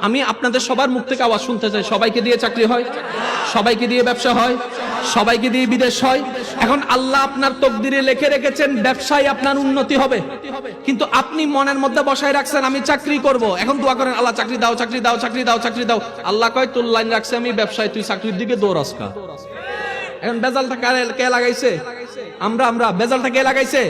আমি আপনাদের সবার মুখ থেকে আওয়াজ শুনতে চাই, সবাইকে দিয়ে চাকরি হয়, সবাইকে দিয়ে ব্যবসা হয়, সবাইকে দিয়ে বিদেশ হয়। এখন আল্লাহ আপনার তকদিরে লিখে রেখেছেন ব্যবসায় আপনার উন্নতি হবে, কিন্তু আপনি মনের মধ্যে বসায় রাখছেন আমি চাকরি করব। এখন দোয়া করেন আল্লাহ চাকরি দাও, চাকরি দাও, চাকরি দাও, চাকরি দাও। আল্লাহ কয় তোর লাইন রাখছে আমি ব্যবসায়, তুই চাকরির দিকে দৌড়াস কা। এখন বেজালটা কে লাগাইছে? আমরা বেজালটা কে লাগাইছে?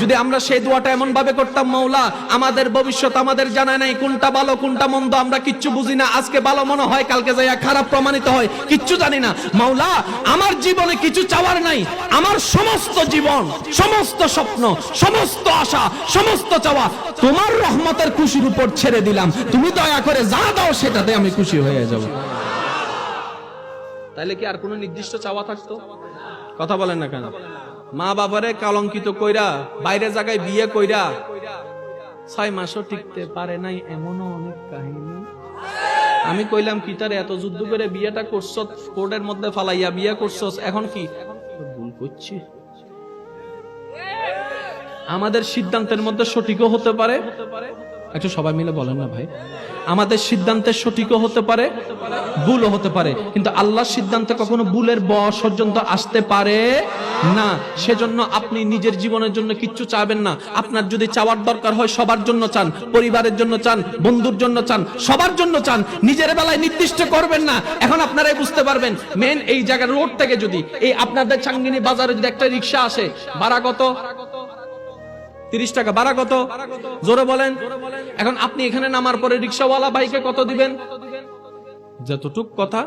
যদি আমরা সেই দোয়াটা এমন ভাবে করতাম, মাওলা আমাদের ভবিষ্যৎ আমাদের জানা নাই, কোনটা ভালো কোনটা মন্দ আমরা কিচ্ছু বুঝি না, আজকে ভালো মনে হয় কালকে যাইয়া খারাপ প্রমাণিত হয়, কিচ্ছু জানি না। মাওলা আমার জীবনে কিছু চাওয়ার নাই, আমার সমস্ত জীবন, সমস্ত স্বপ্ন, সমস্ত আশা, সমস্ত চাওয়া তোমার রহমতের খুশির উপর ছেড়ে দিলাম, তুমি দয়া করে যা দাও সেটাতে আমি খুশি হয়ে যাব। তাইলে কি আর কোনো নির্দিষ্ট চাওয়া থাকতো? কথা বলেন না কেন? মা বাবারে কলঙ্কিত কইরা বাইরে জায়গায় বিয়ে কইরা 6 মাসও টিকতে পারে নাই, এমনও অনেক কাহিনী। আমি কইলাম কি তারে এত যুদ্ধ করে বিয়েটা করছস, কোর্টের মধ্যে ফালাইয়া বিয়ে করছস, এখন কি ভুল করছি? আমাদের সিদ্ধান্তের মধ্যে সঠিকও হতে পারে, একটু সবাই মিলে বলেন না ভাই, আমাদের সিদ্ধান্তের সঠিকও হতে পারে, ভুলও হতে পারে, কিন্তু আল্লাহর সিদ্ধান্তে কখনো ভুলের বশ পর্যন্ত আসতে পারে না। সেজন্য আপনি নিজের জীবনের জন্য কিচ্ছু চাবেন না। আপনার যদি চাওয়ার দরকার হয় সবার জন্য চান, পরিবারের জন্য চান, বন্ধুর জন্য চান, সবার জন্য চান, নিজের বেলায় নির্দিষ্ট করবেন না। এখন আপনারাই বুঝতে পারবেন মেন এই জায়গার রোড থেকে যদি এই আপনাদের চাঙ্গিনী বাজারে যদি একটা রিক্সা আসে, ভাড়া কত? 30 টাকা। ভাড়া কত? জোরে বলেন। এখন আপনি এখানে নামার পরে রিক্সাওয়ালা ভাইকে কত দিবেন? যতটুক কথা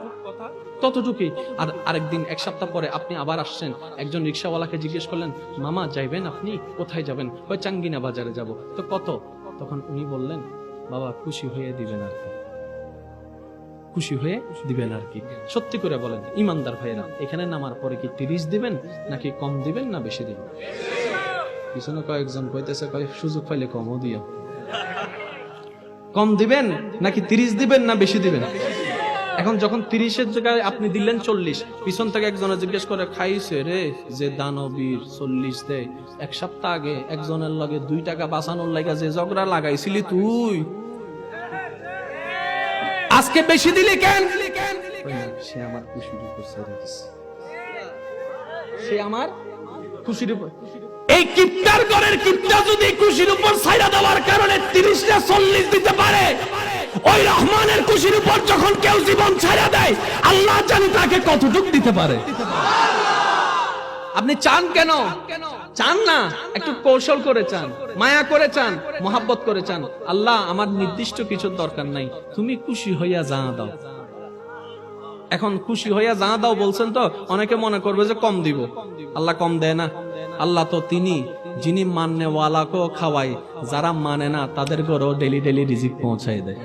ততটুকুই। আর আরেকদিন এক সপ্তাহ পরে আপনি আবার আসছেন, একজন রিক্সাওয়ালাকে জিজ্ঞেস করলেন মামা যাইবেন আপনি? কোথায় যাবেন? ওই চাঙ্গিনা বাজারে যাব। তো কত? তখন উনি বললেন বাবা খুশি হয়ে দিবেন আর কি, খুশি হয়ে দিবেন আর কি। সত্যি করে বলেন ইমানদার ভাইরা, এখানে নামার পরে কি 30 দিবেন নাকি কম দিবেন না বেশি দিবেন? পিছনে কয়েকজন কইতেছে সুযোগ পাইলে কমও দিও। কম দিবেন নাকি 30 দিবেন না বেশি দিবেন? এখন যখন 30-এর জায়গায় আপনি দিলেন 40, পিছন থেকে একজনে জিজ্ঞেস করে খাইছে রে যে দানবীর 40 দেয়, এক সপ্তাহ আগে একজনের লগে 2 টাকা বাঁচানোর লাগা যে ঝগড়া লাগাইছিলি তুই, আজকে বেশি দিলি কেন? সে আমার খুশির উপর ছেড়ে দিছে, সে আমার খুশির উপর। এই কিপ্টার ঘরের কিপ্টা যদি খুশির উপর ছাইড়া দেওয়ার কারণে 30 না 40 দিতে পারে, ওই রহমানের খুশির উপর যখন কেউ জীবন ছাইড়া দেয় আল্লাহ জানে তাকে কতটুকু দিতে পারে। আপনি চান কেন? চান না, একটু কৌশল করে চান, মায়া করে চান, মোহাব্বত করে চান। আল্লাহ আমার নির্দিষ্ট কিছুর দরকার নাই, তুমি খুশি হইয়া যা দাও। এখন খুশি হইয়া যা দাও বলছেন তো অনেকে মনে করবে যে কম দিব। আল্লাহ কম দেয় না। আল্লাহ তো তিনি যিনি মাননে ওয়ালাকেও খাওয়ায়, যারা মানে না তাদের ঘরেও ডেলি ডেলি রিজিক পৌঁছায় দেয়।